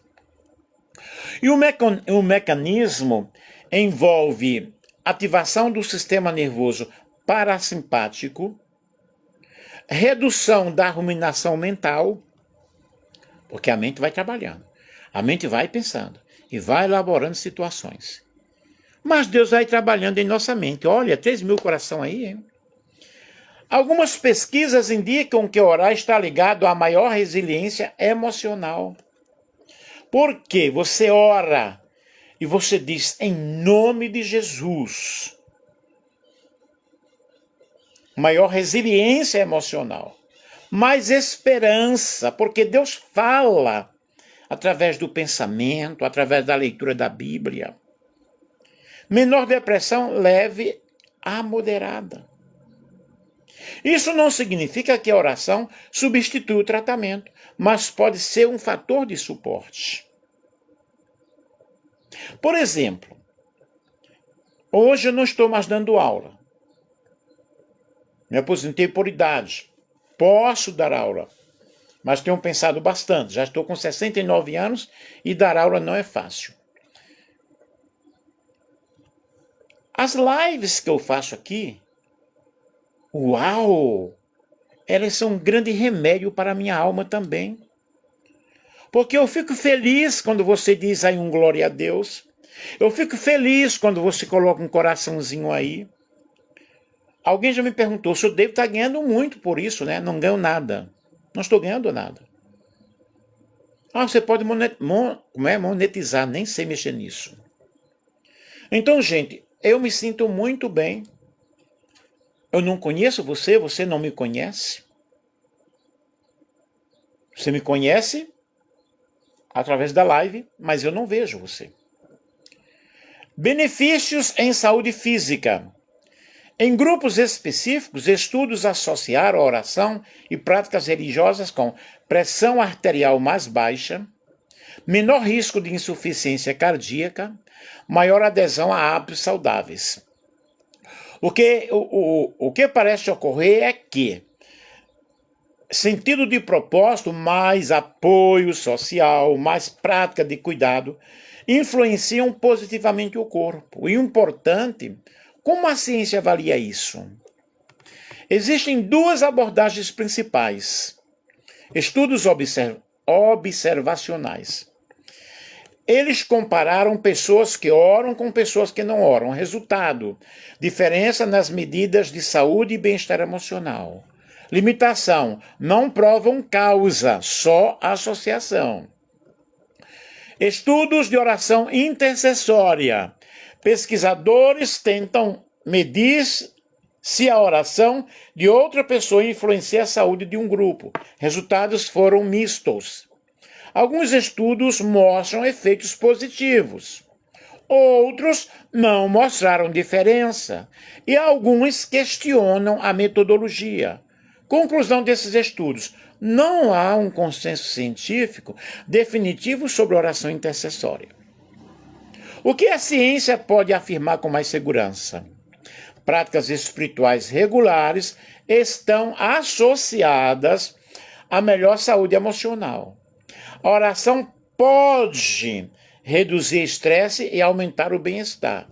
Speaker 1: E o mecanismo envolve ativação do sistema nervoso parasimpático, redução da ruminação mental, porque a mente vai trabalhando, a mente vai pensando e vai elaborando situações. Mas Deus vai trabalhando em nossa mente. Olha, 3.000 coração aí, hein? Algumas pesquisas indicam que orar está ligado a maior resiliência emocional. Porque você ora e você diz, em nome de Jesus, maior resiliência emocional, mais esperança, porque Deus fala através do pensamento, através da leitura da Bíblia. Menor depressão leve a moderada. Isso não significa que a oração substitui o tratamento, mas pode ser um fator de suporte. Por exemplo, hoje eu não estou mais dando aula. Me aposentei por idade. Posso dar aula, mas tenho pensado bastante. Já estou com 69 anos e dar aula não é fácil. As lives que eu faço aqui, uau! Elas são um grande remédio para a minha alma também. Porque eu fico feliz quando você diz aí um glória a Deus. Eu fico feliz quando você coloca um coraçãozinho aí. Alguém já me perguntou se eu devo estar ganhando muito por isso, né? Não ganho nada. Não estou ganhando nada. Você pode monetizar, nem sei mexer nisso. Então, gente, eu me sinto muito bem. Eu não conheço você, você não me conhece. Você me conhece através da live, mas eu não vejo você. Benefícios em saúde física. Em grupos específicos, estudos associaram a oração e práticas religiosas com pressão arterial mais baixa, menor risco de insuficiência cardíaca, maior adesão a hábitos saudáveis. O que parece ocorrer é que sentido de propósito, mais apoio social, mais prática de cuidado, influenciam positivamente o corpo. O importante, como a ciência avalia isso? Existem duas abordagens principais. Estudos observacionais. Eles compararam pessoas que oram com pessoas que não oram. Resultado, diferença nas medidas de saúde e bem-estar emocional. Limitação, não provam causa, só associação. Estudos de oração intercessória. Pesquisadores tentam medir se a oração de outra pessoa influencia a saúde de um grupo. Resultados foram mistos. Alguns estudos mostram efeitos positivos. Outros não mostraram diferença. E alguns questionam a metodologia. Conclusão desses estudos: não há um consenso científico definitivo sobre oração intercessória. O que a ciência pode afirmar com mais segurança? Práticas espirituais regulares estão associadas à melhor saúde emocional. A oração pode reduzir estresse e aumentar o bem-estar.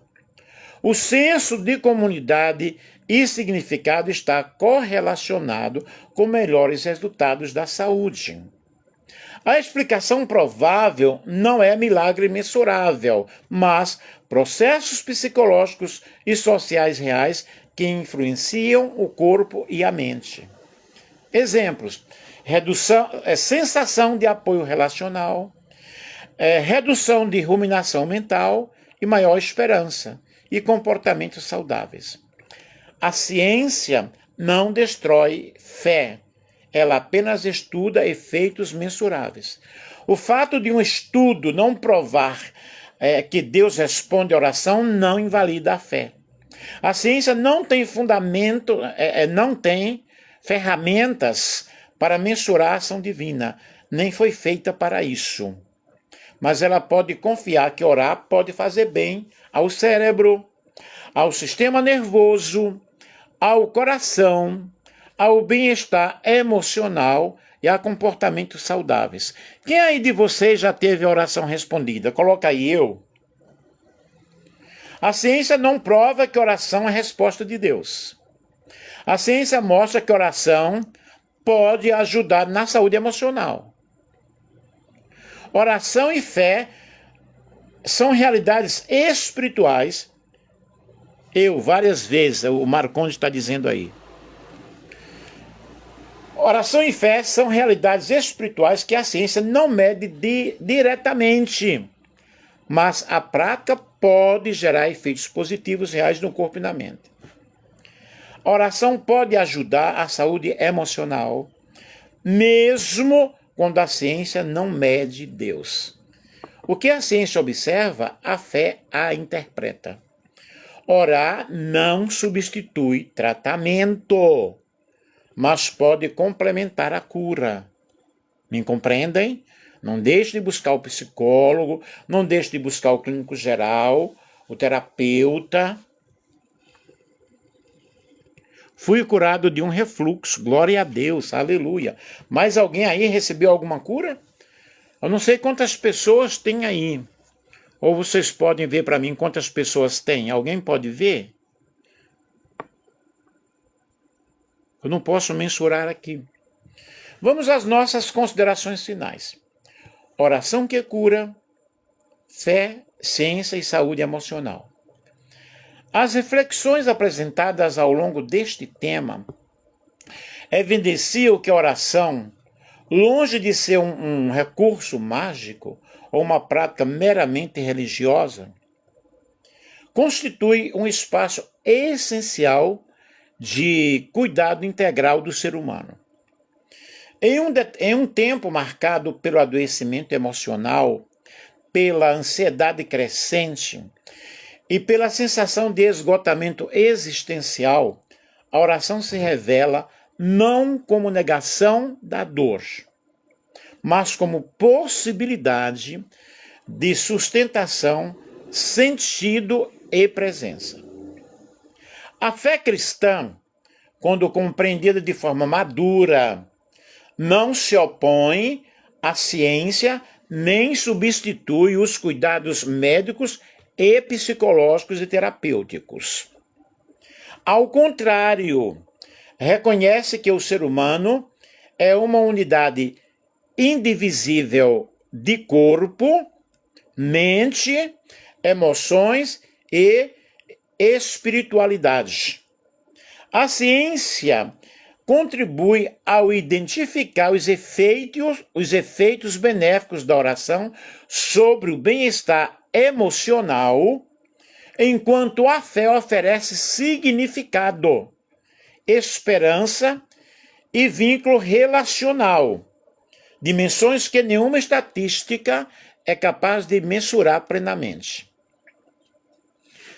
Speaker 1: O senso de comunidade e significado está correlacionado com melhores resultados da saúde. A explicação provável não é milagre mensurável, mas processos psicológicos e sociais reais que influenciam o corpo e a mente. Exemplos: sensação de apoio relacional, redução de ruminação mental e maior esperança e comportamentos saudáveis. A ciência não destrói fé. Ela apenas estuda efeitos mensuráveis. O fato de um estudo não provar que Deus responde à oração não invalida a fé. A ciência não tem fundamento, não tem ferramentas para mensurar a ação divina, nem foi feita para isso. Mas ela pode confiar que orar pode fazer bem ao cérebro, ao sistema nervoso, ao coração, ao bem-estar emocional e a comportamentos saudáveis. Quem aí de vocês já teve a oração respondida? Coloca aí eu. A ciência não prova que oração é resposta de Deus. A ciência mostra que oração pode ajudar na saúde emocional. Oração e fé são realidades espirituais. Várias vezes, o Marcondes está dizendo aí. Oração e fé são realidades espirituais que a ciência não mede diretamente, mas a prática pode gerar efeitos positivos reais no corpo e na mente. A oração pode ajudar a saúde emocional, mesmo quando a ciência não mede Deus. O que a ciência observa, a fé a interpreta. Orar não substitui tratamento, mas pode complementar a cura. Me compreendem? Não deixe de buscar o psicólogo, não deixe de buscar o clínico geral, o terapeuta. Fui curado de um refluxo, glória a Deus, aleluia. Mas alguém aí recebeu alguma cura? Eu não sei quantas pessoas tem aí. Ou vocês podem ver para mim quantas pessoas tem? Alguém pode ver? Eu não posso mensurar aqui. Vamos às nossas considerações finais. Oração que cura, fé, ciência e saúde emocional. As reflexões apresentadas ao longo deste tema evidenciam que a oração, longe de ser um recurso mágico ou uma prática meramente religiosa, constitui um espaço essencial de cuidado integral do ser humano. Em um tempo marcado pelo adoecimento emocional, pela ansiedade crescente e pela sensação de esgotamento existencial, a oração se revela não como negação da dor, mas como possibilidade de sustentação, sentido e presença. A fé cristã, quando compreendida de forma madura, não se opõe à ciência nem substitui os cuidados médicos e psicológicos e terapêuticos. Ao contrário, reconhece que o ser humano é uma unidade indivisível de corpo, mente, emoções e espiritualidade. A ciência contribui ao identificar os efeitos benéficos da oração sobre o bem-estar emocional, enquanto a fé oferece significado, esperança e vínculo relacional, dimensões que nenhuma estatística é capaz de mensurar plenamente.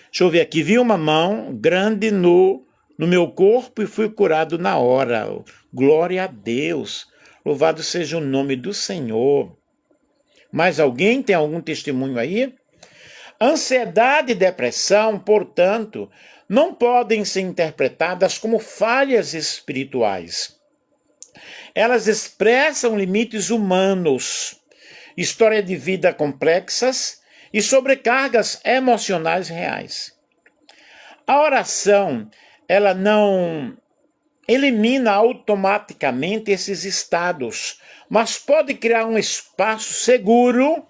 Speaker 1: Deixa eu ver aqui, vi uma mão grande no meu corpo e fui curado na hora. Glória a Deus. Louvado seja o nome do Senhor. Mais alguém tem algum testemunho aí? Ansiedade e depressão, portanto, não podem ser interpretadas como falhas espirituais. Elas expressam limites humanos, história de vida complexas e sobrecargas emocionais reais. A oração, ela não elimina automaticamente esses estados, mas pode criar um espaço seguro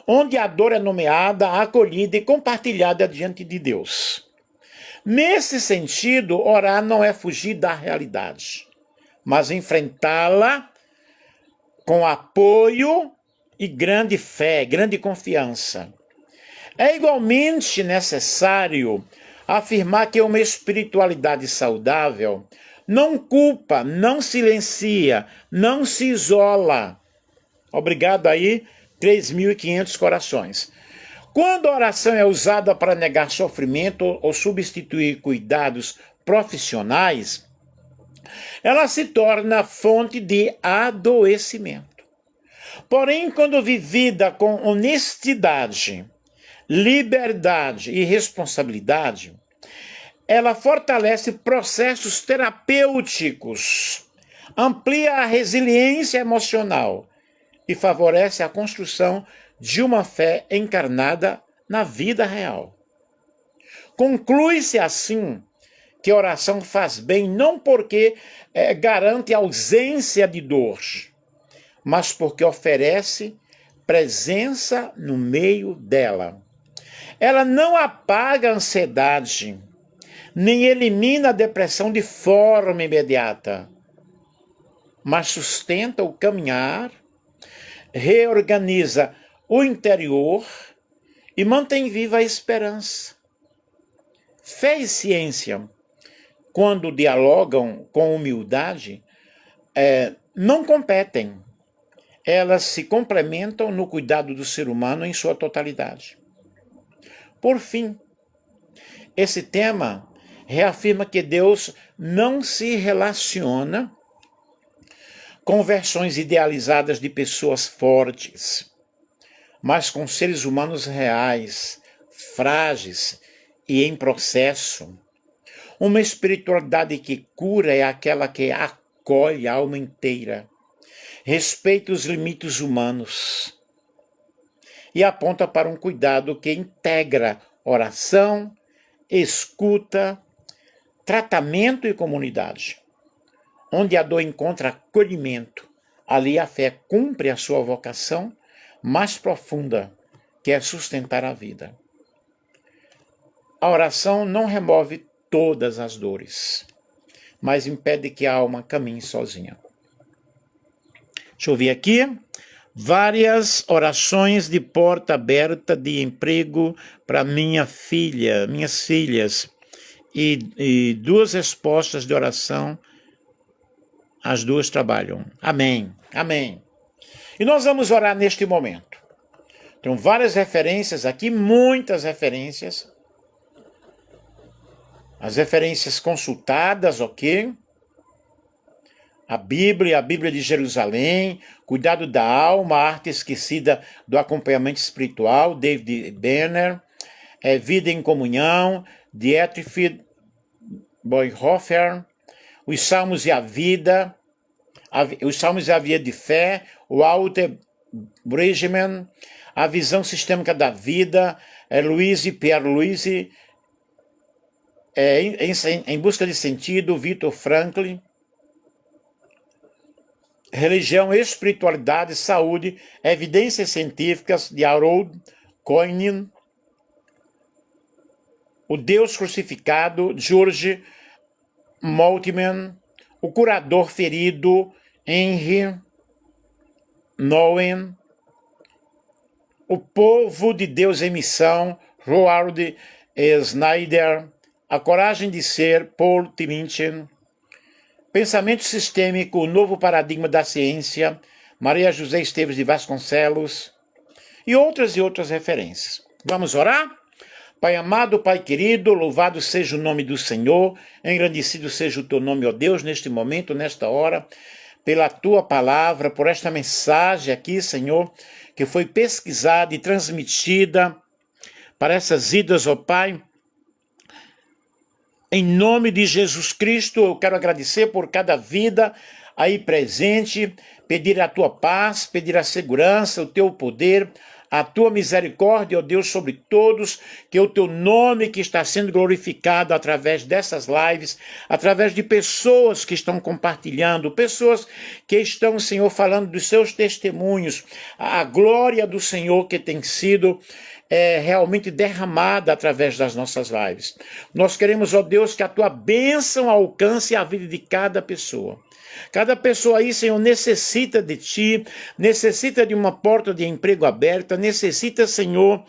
Speaker 1: onde a dor é nomeada, acolhida e compartilhada diante de Deus. Nesse sentido, orar não é fugir da realidade, mas enfrentá-la com apoio e grande fé, grande confiança. É igualmente necessário afirmar que uma espiritualidade saudável não culpa, não silencia, não se isola. Obrigado aí, 3.500 corações. Quando a oração é usada para negar sofrimento ou substituir cuidados profissionais, ela se torna fonte de adoecimento. Porém, quando vivida com honestidade, liberdade e responsabilidade, ela fortalece processos terapêuticos, amplia a resiliência emocional e favorece a construção de uma fé encarnada na vida real. Conclui-se assim que a oração faz bem não porque garante ausência de dor, mas porque oferece presença no meio dela. Ela não apaga a ansiedade, nem elimina a depressão de forma imediata, mas sustenta o caminhar, reorganiza o interior e mantém viva a esperança. Fé e ciência, quando dialogam com humildade, não competem, elas se complementam no cuidado do ser humano em sua totalidade. Por fim, esse tema reafirma que Deus não se relaciona com versões idealizadas de pessoas fortes, mas com seres humanos reais, frágeis e em processo. Uma espiritualidade que cura é aquela que acolhe a alma inteira, respeita os limites humanos e aponta para um cuidado que integra oração, escuta, tratamento e comunidade. Onde a dor encontra acolhimento, ali a fé cumpre a sua vocação mais profunda, que é sustentar a vida. A oração não remove todas as dores, mas impede que a alma caminhe sozinha. Deixa eu ver aqui. Várias orações de porta aberta de emprego para minhas filhas, e 2 respostas de oração. As 2 trabalham. Amém. Amém. E nós vamos orar neste momento. Tem várias referências aqui, muitas referências. As referências consultadas, ok? A Bíblia de Jerusalém, Cuidado da Alma, a Arte Esquecida do Acompanhamento Espiritual, David Benner, Vida em Comunhão, Dietrich Bonhoeffer, Os Salmos e a Vida, Os Salmos e a Via de Fé, Walter Bridgman, A Visão Sistêmica da Vida, Louise Pierre Louise, Em Busca de Sentido, Viktor Frankl, Religião, Espiritualidade, Saúde, Evidências Científicas, de Harold Koenig, O Deus Crucificado, George Moltmann, O Curador Ferido, Henry Nouwen, O Povo de Deus em Missão, Roald Schneider, A Coragem de Ser, Paul Tillich, Pensamento Sistêmico, O Novo Paradigma da Ciência, Maria José Esteves de Vasconcelos, e outras referências. Vamos orar? Pai amado, Pai querido, louvado seja o nome do Senhor, engrandecido seja o teu nome, ó Deus, neste momento, nesta hora, pela tua palavra, por esta mensagem aqui, Senhor, que foi pesquisada e transmitida para essas vidas, ó Pai. Em nome de Jesus Cristo, eu quero agradecer por cada vida aí presente, pedir a tua paz, pedir a segurança, o teu poder, a tua misericórdia, ó Deus, sobre todos, que o teu nome que está sendo glorificado através dessas lives, através de pessoas que estão compartilhando, pessoas que estão, Senhor, falando dos seus testemunhos, a glória do Senhor que tem sido realmente derramada através das nossas lives. Nós queremos, ó Deus, que a tua bênção alcance a vida de cada pessoa. Cada pessoa aí, Senhor, necessita de ti, necessita de uma porta de emprego aberta, necessita, Senhor,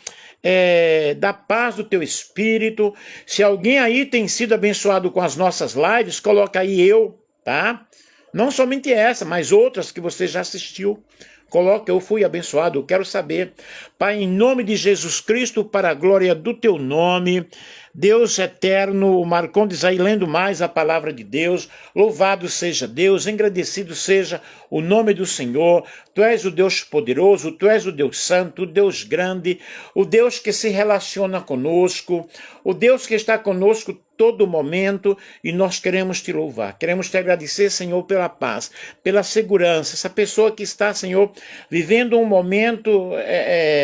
Speaker 1: da paz do teu Espírito. Se alguém aí tem sido abençoado com as nossas lives, coloca aí eu, tá? Não somente essa, mas outras que você já assistiu. Coloca, eu fui abençoado, eu quero saber. Pai, em nome de Jesus Cristo, para a glória do teu nome, Deus eterno, o Marcondes aí lendo mais a palavra de Deus, louvado seja Deus, engrandecido seja o nome do Senhor. Tu és o Deus poderoso, tu és o Deus santo, o Deus grande, o Deus que se relaciona conosco, o Deus que está conosco todo momento, e nós queremos te louvar, queremos te agradecer, Senhor, pela paz, pela segurança. Essa pessoa que está, Senhor, vivendo um momento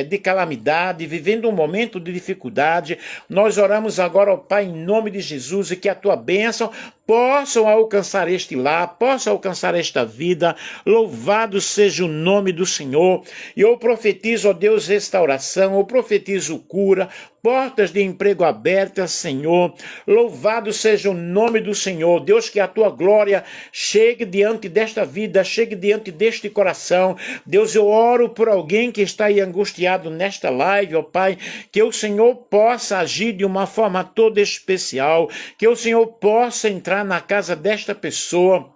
Speaker 1: de calamidade, vivendo um momento de dificuldade, nós oramos agora, ó Pai, em nome de Jesus, e que a tua bênção possam alcançar este lar, possam alcançar esta vida. Louvado seja o nome do Senhor. E eu profetizo, ó Deus, restauração, eu profetizo cura, portas de emprego abertas, Senhor. Louvado seja o nome do Senhor. Deus, que a tua glória chegue diante desta vida, chegue diante deste coração. Deus, eu oro por alguém que está aí angustiado nesta live, ó Pai, que o Senhor possa agir de uma forma toda especial, que o Senhor possa entrar na casa desta pessoa,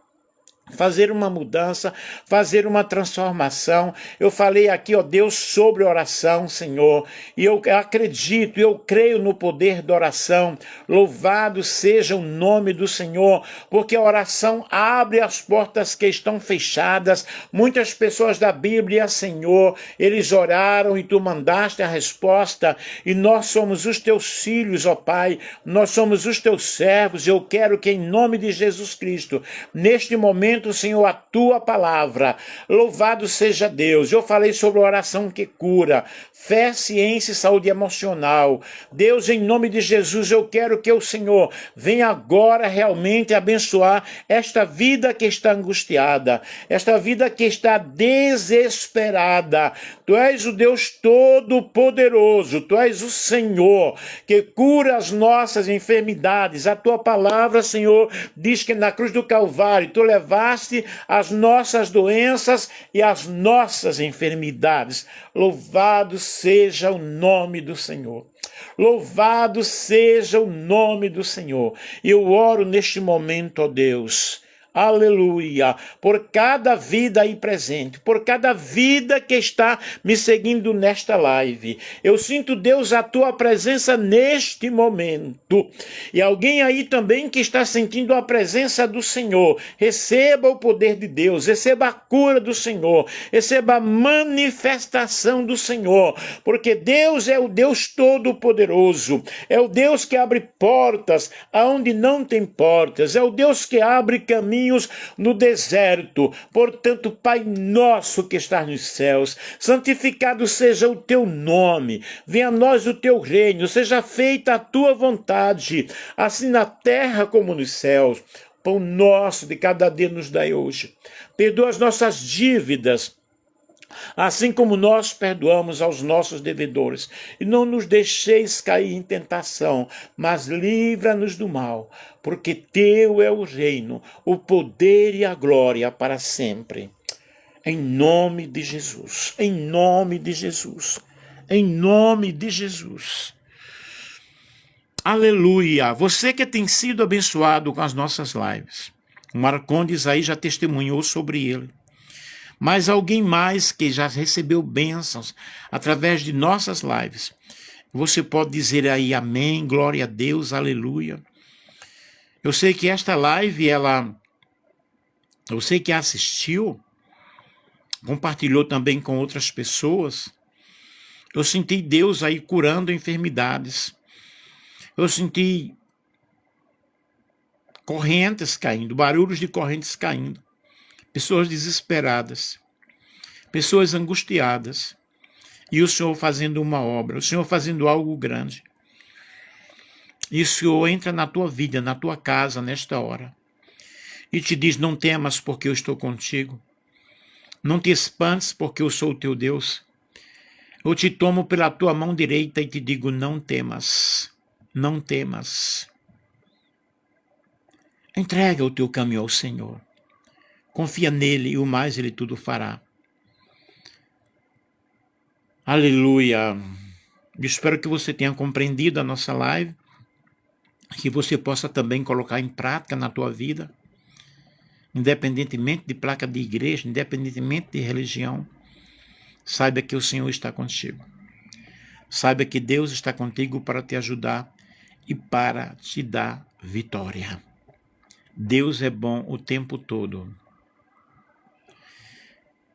Speaker 1: fazer uma mudança, fazer uma transformação. Eu falei aqui, ó Deus, sobre oração, Senhor, e eu acredito, eu creio no poder da oração. Louvado seja o nome do Senhor, porque a oração abre as portas que estão fechadas. Muitas pessoas da Bíblia, Senhor, eles oraram e tu mandaste a resposta, e nós somos os teus filhos, ó Pai, nós somos os teus servos. Eu quero que em nome de Jesus Cristo, neste momento, Senhor, a tua palavra, louvado seja Deus. Eu falei sobre a oração que cura, fé, ciência e saúde emocional. Deus, em nome de Jesus, eu quero que o Senhor venha agora realmente abençoar esta vida que está angustiada, esta vida que está desesperada. Tu és o Deus Todo-Poderoso, tu és o Senhor que cura as nossas enfermidades. A tua palavra, Senhor, diz que na cruz do Calvário tu levaste as nossas doenças e as nossas enfermidades. Louvado seja o nome do Senhor. Louvado seja o nome do Senhor. Eu oro neste momento, ó Deus, aleluia, por cada vida aí presente, por cada vida que está me seguindo nesta live. Eu sinto, Deus, a tua presença neste momento. E alguém aí também que está sentindo a presença do Senhor, receba o poder de Deus, receba a cura do Senhor, receba a manifestação do Senhor, porque Deus é o Deus Todo-Poderoso, é o Deus que abre portas aonde não tem portas, é o Deus que abre caminhos no deserto. Portanto, Pai nosso que estás nos céus, santificado seja o teu nome, venha a nós o teu reino, seja feita a tua vontade, assim na terra como nos céus. Pão nosso de cada dia nos dai hoje. Perdoa as nossas dívidas, assim como nós perdoamos aos nossos devedores. E não nos deixeis cair em tentação, mas livra-nos do mal, porque teu é o reino, o poder e a glória para sempre. Em nome de Jesus, em nome de Jesus, em nome de Jesus. Aleluia! Você que tem sido abençoado com as nossas lives. O Marcondes aí já testemunhou sobre ele. Mas alguém mais que já recebeu bênçãos através de nossas lives. Você pode dizer aí amém, glória a Deus, aleluia. Eu sei que esta live, você que assistiu, compartilhou também com outras pessoas. Eu senti Deus aí curando enfermidades. Eu senti correntes caindo, barulhos de correntes caindo. Pessoas desesperadas, pessoas angustiadas, e o Senhor fazendo uma obra, o Senhor fazendo algo grande. E o Senhor entra na tua vida, na tua casa, nesta hora, e te diz, não temas porque eu estou contigo, não te espantes porque eu sou o teu Deus. Eu te tomo pela tua mão direita e te digo, não temas, não temas. Entrega o teu caminho ao Senhor. Confia nele e o mais ele tudo fará. Aleluia. Eu espero que você tenha compreendido a nossa live, que você possa também colocar em prática na tua vida, independentemente de placa de igreja, independentemente de religião. Saiba que o Senhor está contigo. Saiba que Deus está contigo para te ajudar e para te dar vitória. Deus é bom o tempo todo.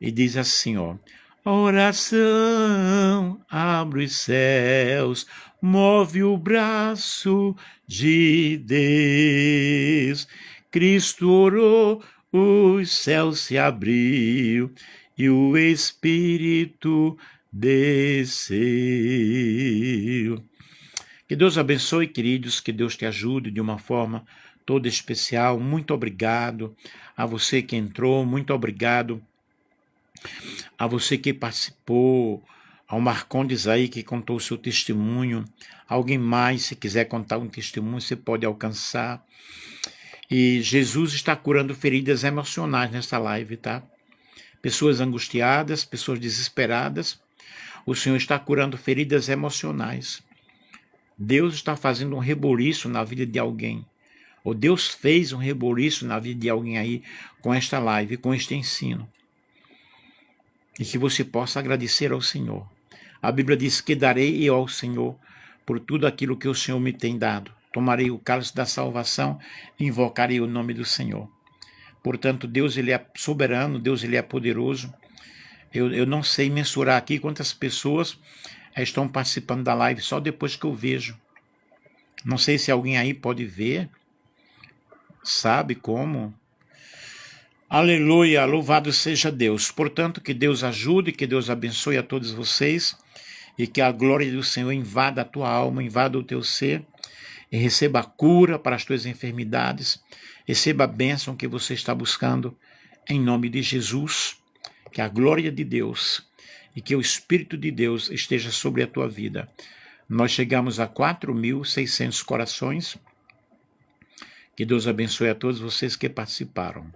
Speaker 1: E diz assim, ó, a oração abre os céus, move o braço de Deus. Cristo orou, os céus se abriu e o Espírito desceu. Que Deus abençoe, queridos, que Deus te ajude de uma forma toda especial. Muito obrigado a você que entrou, muito obrigado a você que participou, ao Marcondes aí que contou o seu testemunho. Alguém mais, se quiser contar um testemunho, você pode alcançar. E Jesus está curando feridas emocionais nessa live, tá? Pessoas angustiadas, pessoas desesperadas. O Senhor está curando feridas emocionais. Deus está fazendo um reboliço na vida de alguém. ou Deus fez um reboliço na vida de alguém aí com esta live, com este ensino. E que você possa agradecer ao Senhor. A Bíblia diz que darei eu ao Senhor por tudo aquilo que o Senhor me tem dado. Tomarei o cálice da salvação e invocarei o nome do Senhor. Portanto, Deus ele é soberano, Deus ele é poderoso. Eu não sei mensurar aqui quantas pessoas estão participando da live só depois que eu vejo. Não sei se alguém aí pode ver, sabe como. Aleluia, louvado seja Deus. Portanto, que Deus ajude, que Deus abençoe a todos vocês e que a glória do Senhor invada a tua alma, invada o teu ser e receba a cura para as tuas enfermidades, receba a bênção que você está buscando em nome de Jesus, que a glória de Deus e que o Espírito de Deus esteja sobre a tua vida. Nós chegamos a 4.600 corações. Que Deus abençoe a todos vocês que participaram.